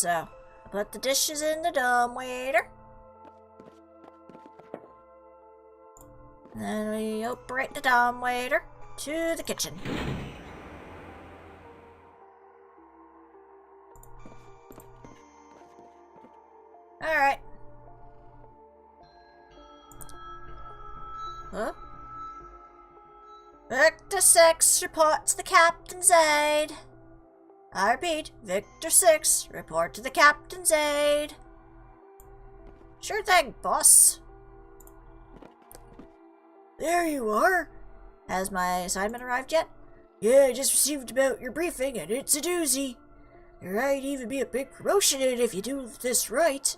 So, put the dishes in the dumbwaiter. Then we operate the dumbwaiter to the kitchen. Alright. Huh? Victor 6, report to the captain's aide. I repeat, Victor 6, report to the captain's aide. Sure thing, boss. There you are. Has my assignment arrived yet? Yeah, I just received about your briefing, and it's a doozy. There might even be a big promotion in it if you do this right.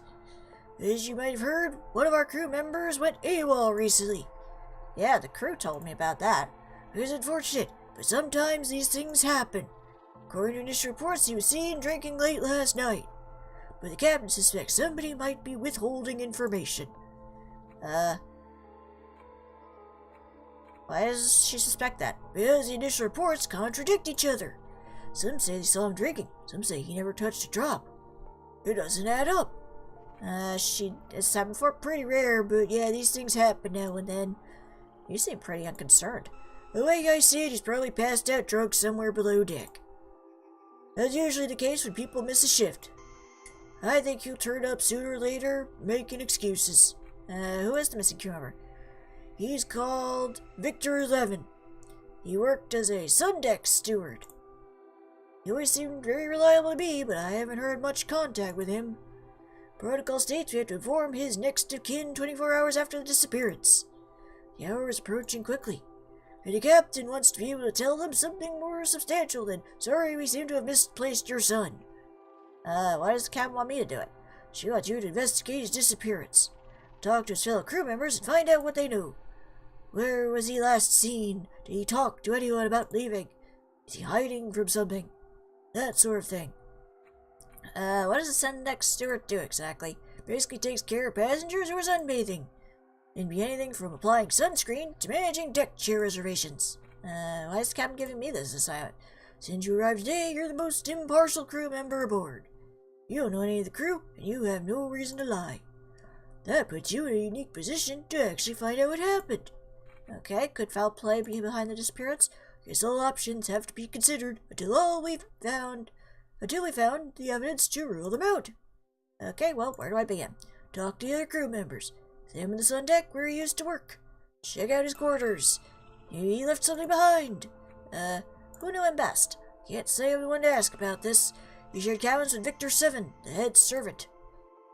As you might have heard, one of our crew members went AWOL recently. Yeah, the crew told me about that. It was unfortunate, but sometimes these things happen. According to initial reports, he was seen drinking late last night. But the captain suspects somebody might be withholding information. Why does she suspect that? Because the initial reports contradict each other. Some say they saw him drinking, some say he never touched a drop. It doesn't add up. It's happened before, pretty rare, but yeah, these things happen now and then. You seem pretty unconcerned. The way I see it, he's probably passed out drunk somewhere below deck. That's usually the case when people miss a shift. I think he'll turn up sooner or later, making excuses. Who is the missing crew member? He's called Victor 11. He worked as a Sundeck steward. He always seemed very reliable to me, but I haven't heard much contact with him. Protocol states we have to inform his next of kin 24 hours after the disappearance. The hour is approaching quickly, and the captain wants to be able to tell them something more substantial than, "Sorry, we seem to have misplaced your son." Why does the captain want me to do it? She wants you to investigate his disappearance. Talk to his fellow crew members and find out what they know. Where was he last seen? Did he talk to anyone about leaving? Is he hiding from something? That sort of thing. What does a Sundeck steward do exactly? Basically takes care of passengers who are sunbathing. It can be anything from applying sunscreen to managing deck chair reservations. Why is the captain giving me this assignment? Since you arrived today, you're the most impartial crew member aboard. You don't know any of the crew, and you have no reason to lie. That puts you in a unique position to actually find out what happened. Okay, could foul play be behind the disappearance? Guess all options have to be considered until we found the evidence to rule them out. Okay, well, where do I begin? Talk to the other crew members. Examine the sun deck where he used to work. Check out his quarters. Maybe he left something behind. Who knew him best? Can't say I'm the one to ask about this. He shared cabins with Victor 7, the head servant.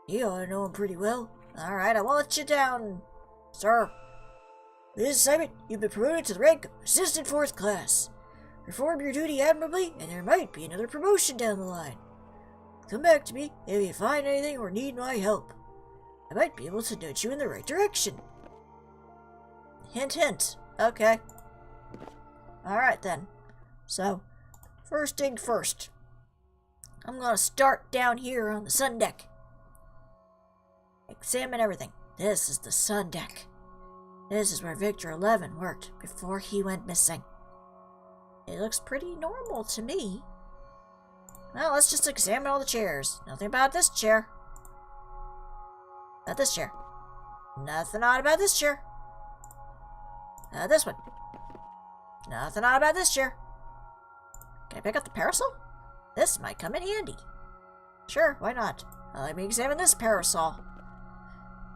You ought to know him pretty well. Alright, I won't let you down, sir. With this assignment, you've been promoted to the rank of Assistant 4th Class. Perform your duty admirably, and there might be another promotion down the line. Come back to me if you find anything or need my help. I might be able to nudge you in the right direction. Hint, hint. Okay. Alright then. So, first thing first. I'm gonna start down here on the sun deck. Examine everything. This is the sun deck. This is where Victor 11 worked before he went missing. It looks pretty normal to me. Well, let's just examine all the chairs. Nothing about this chair. About this chair. Nothing odd about this chair. This one. Nothing odd about this chair. Can I pick up the parasol? This might come in handy. Sure, why not? Let me examine this parasol.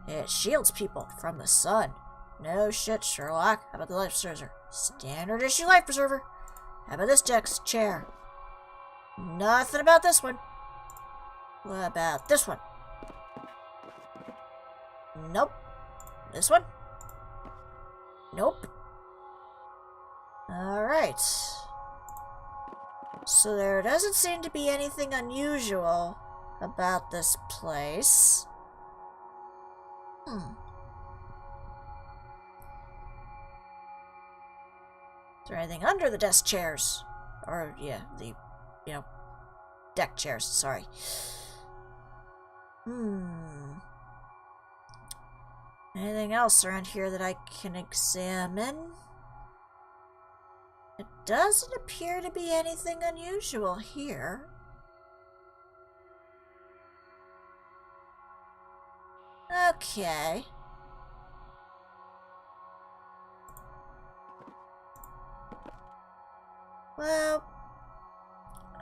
It shields people from the sun. No shit, Sherlock. How about the life preserver? Standard issue life preserver. How about this deck's chair? Nothing about this one. What about this one? Nope. This one? Nope. Alright. So there doesn't seem to be anything unusual about this place. Is there anything under the desk chairs? Or, yeah, the, deck chairs, sorry. Anything else around here that I can examine? It doesn't appear to be anything unusual here. Okay. Well,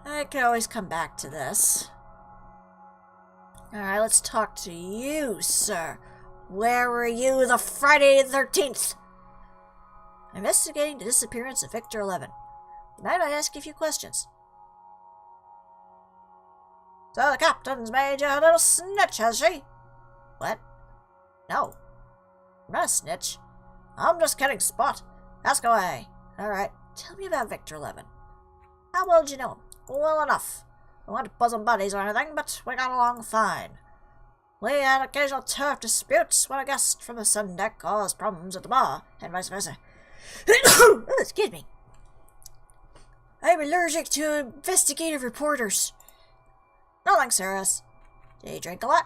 I could always come back to this. Alright, let's talk to you, sir. Where were you the Friday the 13th? Investigating the disappearance of Victor 11. Might I ask you a few questions? So the captain's made you a little snitch, has she? What? No. I'm not a snitch. I'm just kidding, Spot. Ask away. Alright, tell me about Victor 11. How well did you know him? Well enough. We weren't bosom buddies or anything, but we got along fine. We had occasional turf disputes when a guest from the sun deck caused problems at the bar, and vice versa. Oh, excuse me. I'm allergic to investigative reporters. No thanks, Sarahs. Did he drink a lot?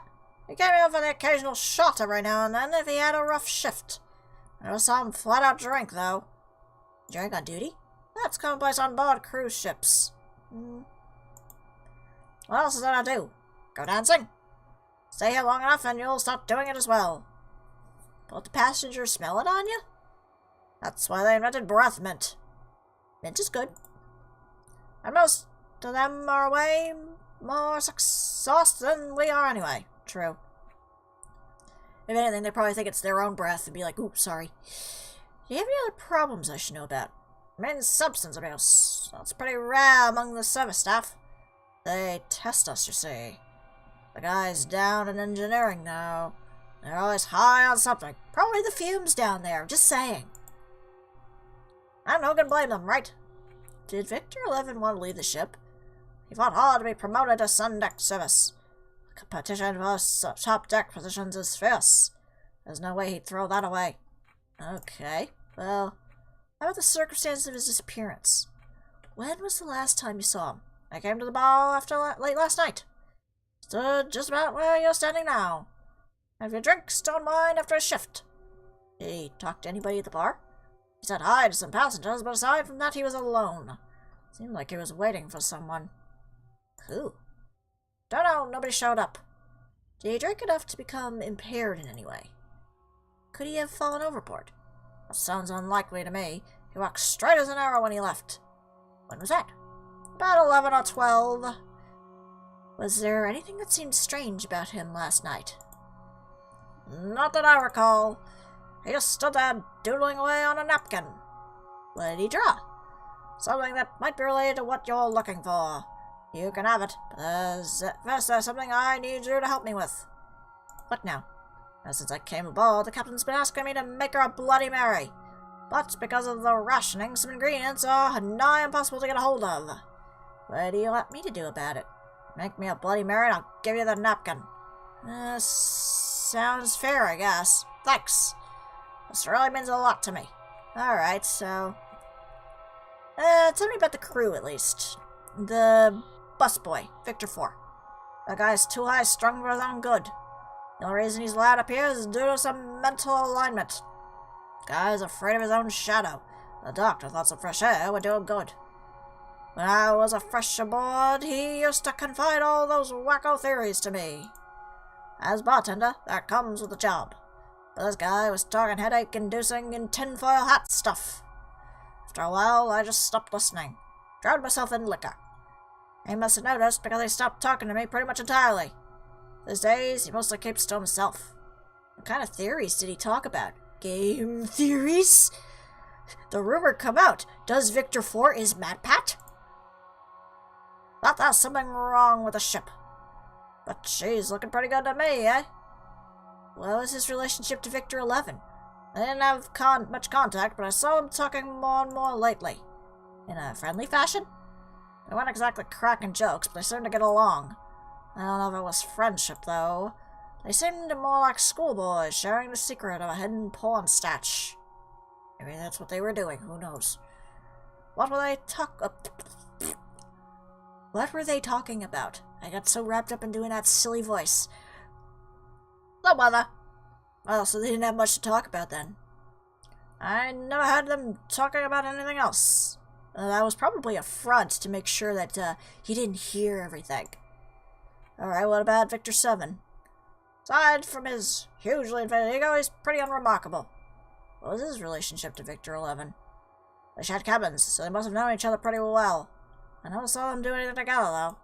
He came in for the occasional shot every now and then if he had a rough shift. I never saw him flat out drink, though. Drink on duty? That's commonplace on board cruise ships. What else is there to do? Go dancing? Stay here long enough and you'll start doing it as well. Won't the passengers smell it on you? That's why they invented breath mint. Mint is good. And most of them are way more exhausted than we are anyway. True. If anything, they probably think it's their own breath and be like, oops, sorry. Do you have any other problems I should know about? Main substance abuse. That's pretty rare among the service staff. They test us, you see. The guys down in engineering now. They're always high on something. Probably the fumes down there, just saying. I'm no gonna blame them, right? Did Victor 11 want to leave the ship? He fought hard to be promoted to sun deck service. The competition for top deck positions is fierce. There's no way he'd throw that away. Okay, well, how about the circumstances of his disappearance? When was the last time you saw him? I came to the bar after late last night. Stood just about where you're standing now. Have your drinks, don't mind after a shift. Did he talk to anybody at the bar? He said hi to some passengers, but aside from that he was alone. Seemed like he was waiting for someone. Who? Don't know, nobody showed up. Did he drink enough to become impaired in any way? Could he have fallen overboard? That sounds unlikely to me. He walked straight as an arrow when he left. When was that? About 11 or 12. Was there anything that seemed strange about him last night? Not that I recall. He just stood there doodling away on a napkin. What did he draw? Something that might be related to what you're looking for. You can have it, but first there's something I need you to help me with. What now? Ever since I came aboard, the captain's been asking me to make her a Bloody Mary. But because of the rationing, some ingredients are nigh impossible to get a hold of. What do you want me to do about it? Make me a Bloody Mary and I'll give you the napkin. Sounds fair, I guess. Thanks. This really means a lot to me. Alright, so... tell me about the crew, at least. The busboy, Victor 4. That guy's too high-strung for his own good. The only reason he's allowed up here is due to some mental alignment. Guy's afraid of his own shadow. The doctor thought some fresh air would do him good. When I was a fresh aboard, he used to confide all those wacko theories to me. As bartender, that comes with the job. But this guy was talking headache-inducing and tinfoil hat stuff. After a while, I just stopped listening. Drowned myself in liquor. He must have noticed because he stopped talking to me pretty much entirely. These days, he mostly keeps to himself. What kind of theories did he talk about? Game theories? The rumor come out. Does Victor 4 is Mad Pat? Thought there's something wrong with the ship. But she's looking pretty good to me, eh? What was his relationship to Victor 11? I didn't have much contact, but I saw him talking more and more lately. In a friendly fashion? They weren't exactly cracking jokes, but they seemed to get along. I don't know if it was friendship, though. They seemed more like schoolboys sharing the secret of a hidden porn stash. Maybe that's what they were doing, who knows. What were they What were they talking about? I got so wrapped up in doing that silly voice. No bother. Well, so they didn't have much to talk about then. I never heard them talking about anything else. That was probably a front to make sure that he didn't hear everything. Alright, what about Victor 7? Aside from his hugely inventive ego, he's pretty unremarkable. What was his relationship to Victor 11? They shared cabins, so they must have known each other pretty well. I never saw them do anything together, though.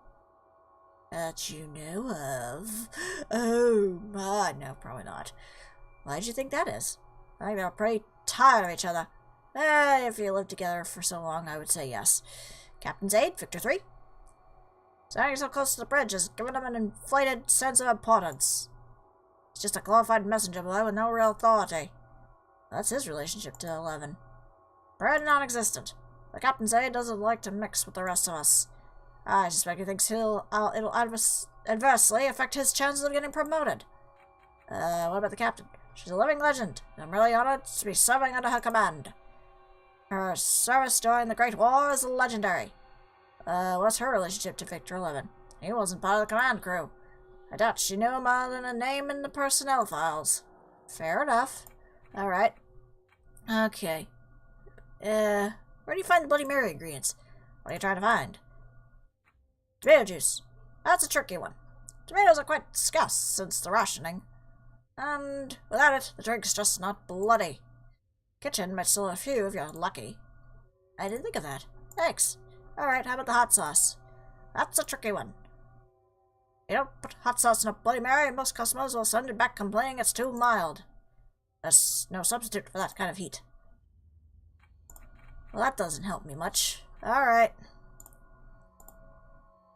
That you know of? Oh, no, probably not. Why did you think that is? I think they were pretty tired of each other. If you lived together for so long, I would say yes. Captain's aide, Victor 3. Standing so close to the bridge has given him an inflated sense of importance. He's just a glorified messenger boy with no real authority. That's his relationship to 11. Pretty non-existent. The captain's aide doesn't like to mix with the rest of us. I suspect he thinks it'll adversely affect his chances of getting promoted. What about the captain? She's a living legend, and I'm really honored to be serving under her command. Her service during the Great War is legendary. What's her relationship to Victor 11? He wasn't part of the command crew. I doubt she knew him other than a name in the personnel files. Fair enough. Alright. Okay. Where do you find the Bloody Mary ingredients? What are you trying to find? Tomato juice. That's a tricky one. Tomatoes are quite scarce since the rationing. And without it, the drink's just not bloody. Kitchen might still have a few if you're lucky. I didn't think of that. Thanks. Alright, how about the hot sauce? That's a tricky one. You don't put hot sauce in a Bloody Mary, and most customers will send it back complaining it's too mild. There's no substitute for that kind of heat. Well, that doesn't help me much. Alright.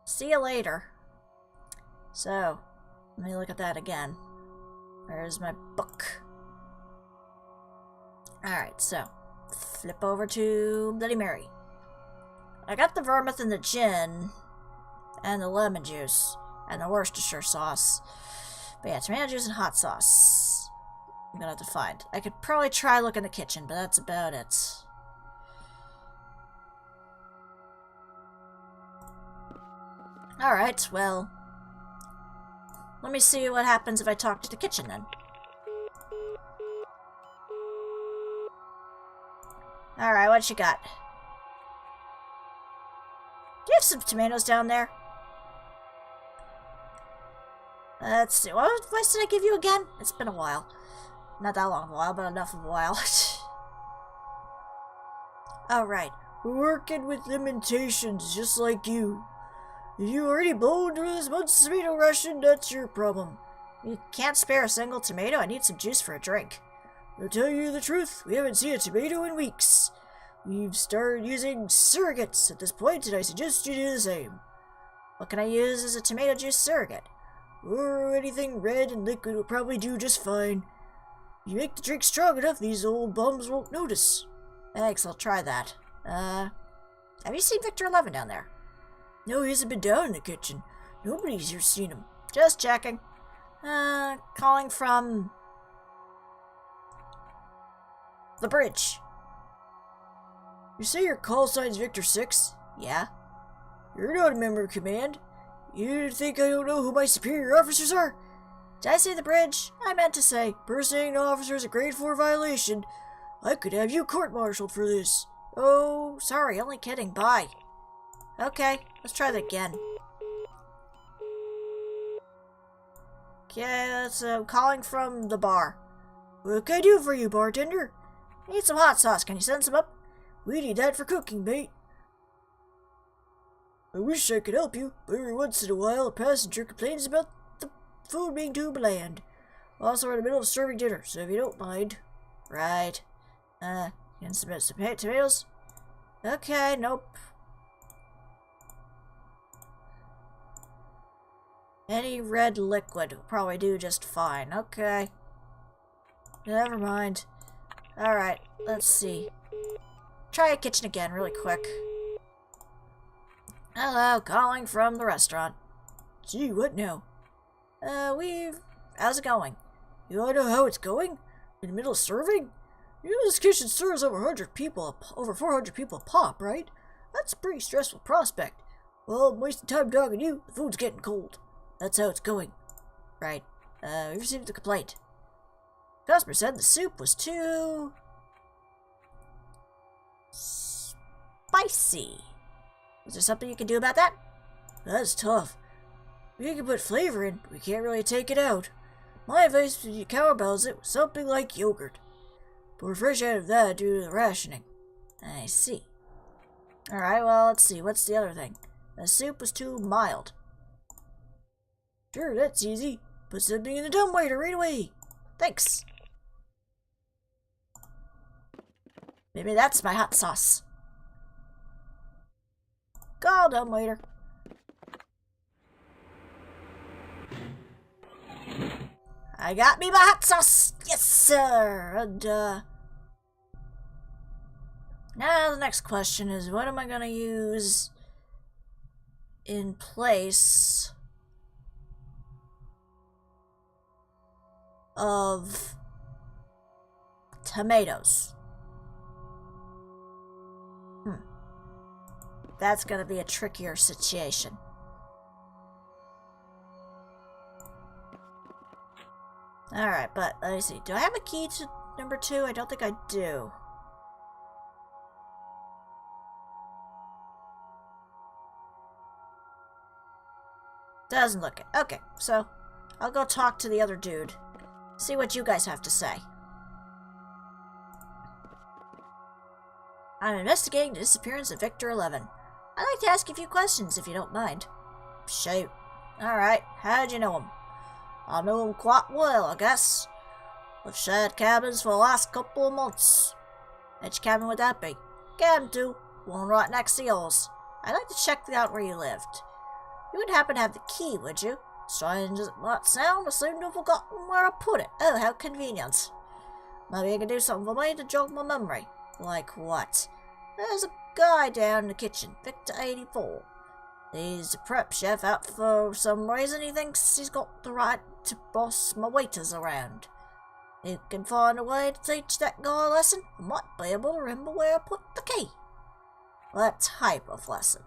See you later. So, let me look at that again. Where's my book? Alright, so, flip over to Bloody Mary. I got the vermouth and the gin, and the lemon juice, and the Worcestershire sauce. But yeah, tomato juice and hot sauce. I'm gonna have to find. I could probably try look in the kitchen, but that's about it. Alright, well, let me see what happens if I talk to the kitchen then. Alright, what you got? Do you have some tomatoes down there? Let's see, what advice did I give you again? It's been a while. Not that long of a while, but enough of a while. Alright, working with limitations just like you. If you already blown through this month's tomato ration, that's your problem. You can't spare a single tomato? I need some juice for a drink. To tell you the truth, we haven't seen a tomato in weeks. We've started using surrogates at this point, and I suggest you do the same. What can I use as a tomato juice surrogate? Or anything red and liquid will probably do just fine. If you make the drink strong enough, these old bums won't notice. Thanks, I'll try that. Have you seen Victor 11 down there? No, he hasn't been down in the kitchen. Nobody's here seen him. Just checking. Calling from the bridge. You say your call sign's Victor 6? Yeah. You're not a member of command. You think I don't know who my superior officers are? Did I say the bridge? I meant to say, impersonating an officer is a grade 4 violation. I could have you court-martialed for this. Oh, sorry, only kidding. Bye. Okay, let's try that again. Okay, that's calling from the bar. What can I do for you, bartender? I need some hot sauce. Can you send some up? We need that for cooking, mate. I wish I could help you, but every once in a while a passenger complains about the food being too bland. Also, we're in the middle of serving dinner, so if you don't mind. Right. Can submit some tomatoes? Okay, nope. Any red liquid will probably do just fine. Okay. Never mind. Alright, let's see. Try a kitchen again really quick. Hello, calling from the restaurant. Gee, what now? How's it going? You wanna know how it's going? In the middle of serving? You know this kitchen serves over 400 people a pop, right? That's a pretty stressful prospect. Well, I'm wasting time talking to you. The food's getting cold. That's how it's going. Right. We received a complaint. The customer said the soup was too spicy. Is there something you can do about that? That's tough. We can put flavor in, but we can't really take it out. My advice to you cowbells, it was something like yogurt. But we're fresh out of that due to the rationing. I see. Alright, well, let's see. What's the other thing? The soup was too mild. Sure, that's easy. Put something in the dumbwaiter right away. Thanks. Maybe that's my hot sauce. Call dumbwaiter. I got me my hot sauce! Yes, sir! And, now the next question is, what am I gonna use in place of tomatoes? That's gonna be a trickier situation. Alright, but let me see. Do I have a key to number 2? I don't think I do. Doesn't look it. Okay, so I'll go talk to the other dude. See what you guys have to say. I'm investigating the disappearance of Victor 11. I'd like to ask you a few questions, if you don't mind. Shoot. Alright, how'd you know him? I know him quite well, I guess. We've shared cabins for the last couple of months. Which cabin would that be? Cabin 2, one right next to yours. I'd like to check out where you lived. You wouldn't happen to have the key, would you? Strange as it might sound, I seem to have forgotten where I put it. Oh, how convenient. Maybe you can do something for me to jog my memory. Like what? There's a guy down in the kitchen, Victor 84. He's a prep chef out for some reason. He thinks he's got the right to boss my waiters around. If you can find a way to teach that guy a lesson, I might be able to remember where I put the key. What type of lesson?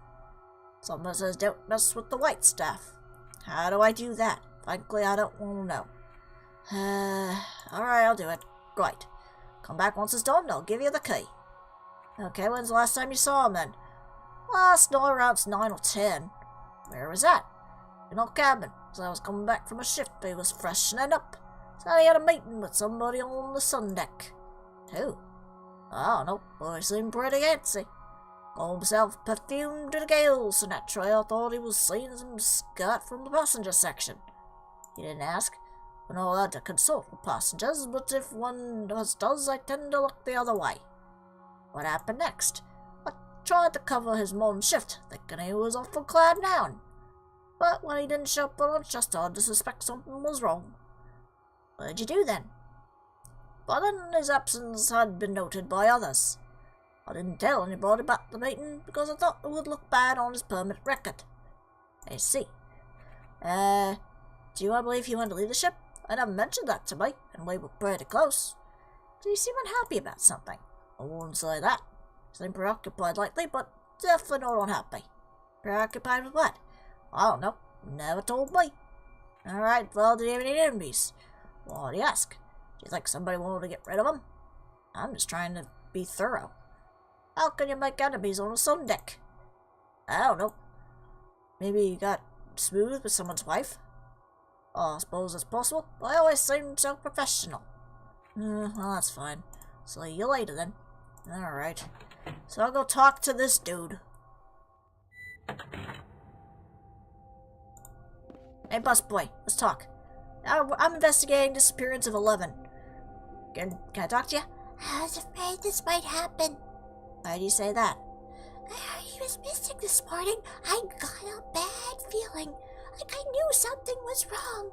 Someone says don't mess with the white stuff. How do I do that? Frankly, I don't want to know. Alright, I'll do it. Right. Come back once it's done, I'll give you the key. Okay, when's the last time you saw him then? Last night around 9 or 10. Where was that? In our cabin. As I was coming back from a shift, he was freshening up. So he had a meeting with somebody on the sun deck. Who? I don't know, but he seemed pretty antsy. Called himself perfumed to the gales, so naturally I thought he was seeing some skirt from the passenger section. He didn't ask. We're not allowed to consult with passengers, but if one does, I tend to look the other way. What happened next? I tried to cover his morning shift, thinking he was off for Cloud 9. But when he didn't show up for lunch, I started to suspect something was wrong. What did you do then? But then his absence had been noted by others. I didn't tell anybody about the meeting because I thought it would look bad on his permanent record. I see. Do you want to believe he wanted to leave the ship? I never mentioned that to me, and we were pretty close. Did he seem unhappy about something? I wouldn't say that. He seemed preoccupied lately, but definitely not unhappy. Preoccupied with what? I don't know. Never told me. Alright, well, do you have any enemies? Why do you ask? Do you think somebody wanted to get rid of him? I'm just trying to be thorough. How can you make enemies on a sun deck? I don't know. Maybe you got smooth with someone's wife? Oh, I suppose it's possible. I always seem so professional. Well, that's fine. See you later then. Alright. So I'll go talk to this dude. Hey, busboy, let's talk. I'm investigating the disappearance of 11. Can I talk to you? I was afraid this might happen. Why do you say that? I heard he was missing this morning. I got a bad feeling. Like I knew something was wrong.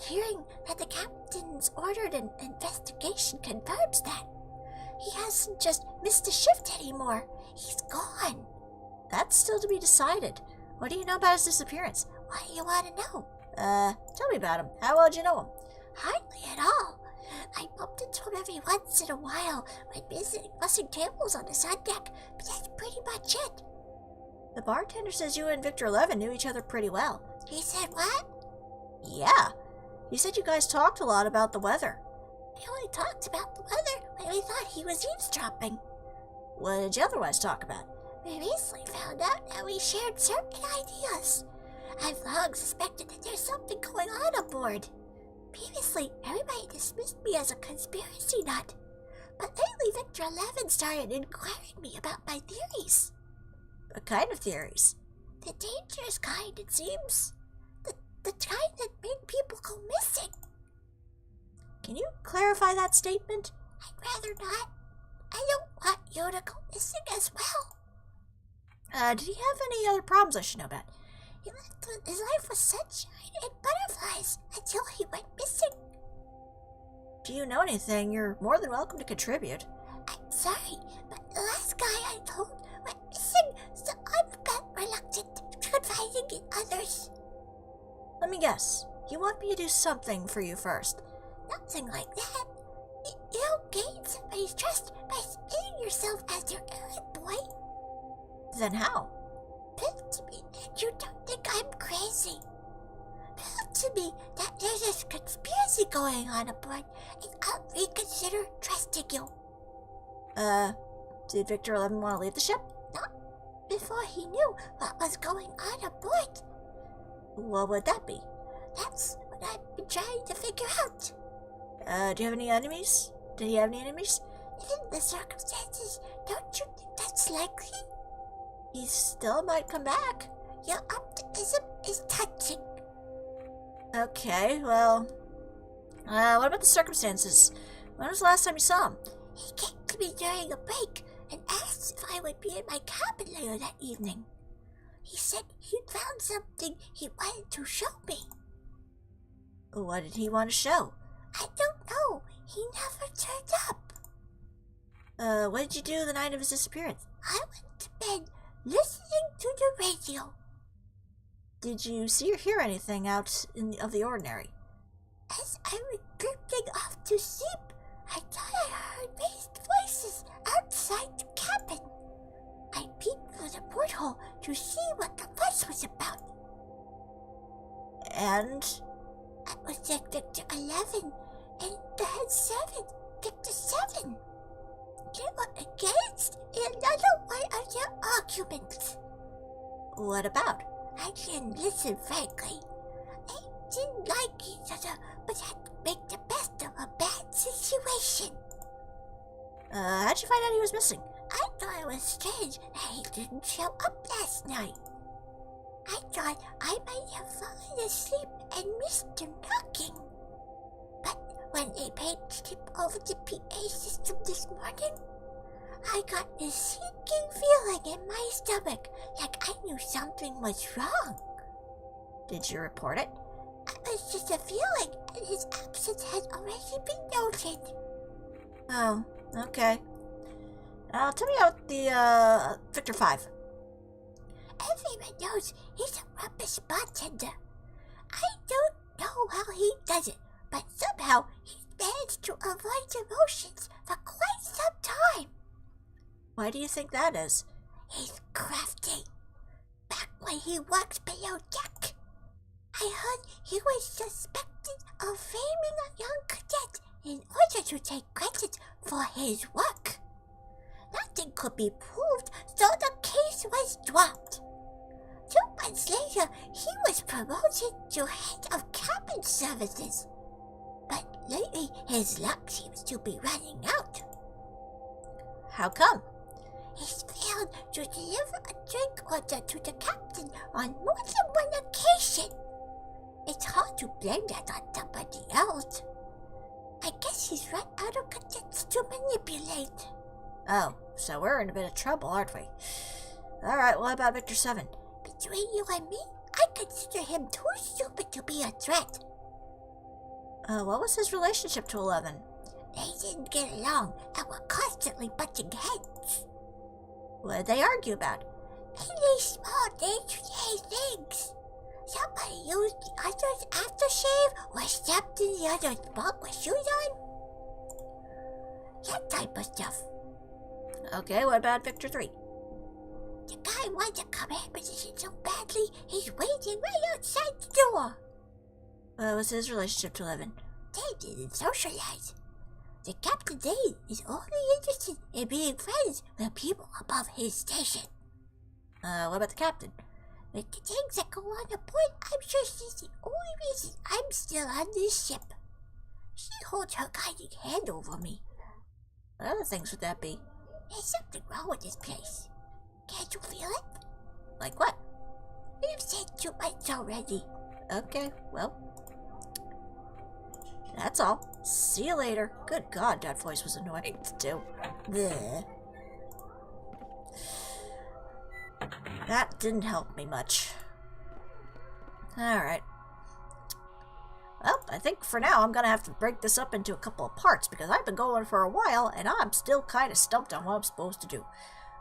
Hearing that the captain's ordered an investigation confirms that. He hasn't just missed a shift anymore. He's gone. That's still to be decided. What do you know about his disappearance? What do you want to know? Tell me about him. How well did you know him? Hardly at all. I bumped into him every once in a while when bussing tables on the sun deck, but that's pretty much it. The bartender says you and Victor 11 knew each other pretty well. He said what? Yeah. He said you guys talked a lot about the weather. We only talked about the weather when we thought he was eavesdropping. What did you otherwise talk about? We recently found out that we shared certain ideas. I've long suspected that there's something going on aboard. Previously, everybody dismissed me as a conspiracy nut. But lately, Victor 11 started inquiring me about my theories. What kind of theories? The dangerous kind, it seems. The kind that make people go missing. Can you clarify that statement? I'd rather not. I don't want you to go missing as well. Did he have any other problems I should know about? His life was sunshine and butterflies until he went missing. If you know anything, you're more than welcome to contribute. I'm sorry, but the last guy I told went missing, so I'm a bit reluctant to confiding in others. Let me guess. You want me to do something for you first? Nothing like that. You don't gain somebody's trust by spinning yourself as their errand boy. Then how? Prove to me that you don't think I'm crazy. Prove to me that there's a conspiracy going on aboard, and I'll reconsider trusting you. Did Victor 11 want to leave the ship? Not before he knew what was going on aboard. What would that be? That's what I've been trying to figure out. Do you have any enemies? Did he have any enemies? In the circumstances, don't you think that's likely? He still might come back. Your optimism is touching. Okay, well... what about the circumstances? When was the last time you saw him? He came to me during a break and asked if I would be in my cabin later that evening. He said he'd found something he wanted to show me. What did he want to show? I don't know. He never turned up. What did you do the night of his disappearance? I went to bed listening to the radio. Did you see or hear anything out of the ordinary? As I was drifting off to sleep, I thought I heard raised voices outside the cabin. I peeked through the porthole to see what the fuss was about. And? I was at Victor 11 and the head servant, Victor 7. They were engaged in another one of their arguments. What about? I didn't listen frankly. They didn't like each other, but had to make the best of a bad situation. How'd you find out he was missing? I thought it was strange that he didn't show up last night. I thought I might have fallen asleep and missed him knocking. But when they paged him over the PA system this morning, I got this sinking feeling in my stomach, like I knew something was wrong. Did you report it? It was just a feeling, and his absence had already been noted. Oh, okay. Now tell me about the, Victor 5. Everyone knows he's a rubbish bartender. I don't know how he does it, but somehow he's managed to avoid emotions for quite some time. Why do you think that is? He's crafty. Back when he worked below deck, I heard he was suspected of framing a young cadet in order to take credit for his work. Nothing could be proved, so the case was dropped. 2 months later, he was promoted to head of cabin services. But lately, his luck seems to be running out. How come? He's failed to deliver a drink order to the captain on more than one occasion. It's hard to blame that on somebody else. I guess he's run out of cadets to manipulate. Oh, so we're in a bit of trouble, aren't we? Alright, what about Victor 7? Between you and me, I consider him too stupid to be a threat. What was his relationship to 11? They didn't get along and were constantly butting heads. What did they argue about? Mainly small day-to-day things. Somebody used the other's aftershave or stepped in the other's bunk with shoes on. That type of stuff. Okay, what about Victor 3? The guy wants a command position so badly, he's waiting right outside the door. What was his relationship to 11? They didn't socialize. The captain Dane is only interested in being friends with people above his station. What about the captain? With the things that go on aboard, I'm sure she's the only reason I'm still on this ship. She holds her guiding hand over me. What other things would that be? There's something wrong with this place. Can't you feel it? Like what? You've said too much already. Okay, well. That's all. See you later. Good God, that voice was annoying to do. Bleh. That didn't help me much. Alright. Well, I think for now I'm gonna have to break this up into a couple of parts because I've been going for a while and I'm still kind of stumped on what I'm supposed to do.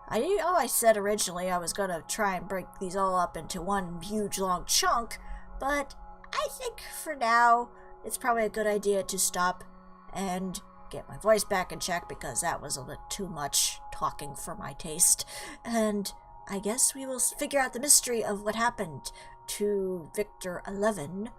I know I said originally I was gonna try and break these all up into one huge long chunk, but I think for now it's probably a good idea to stop and get my voice back in check because that was a bit too much talking for my taste. And I guess we will figure out the mystery of what happened to Victor 11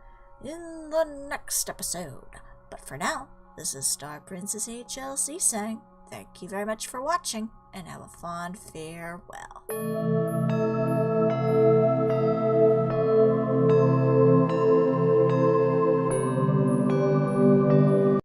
in the next episode. But for now, this is StarPrincessHLC saying thank you very much for watching and have a fond farewell.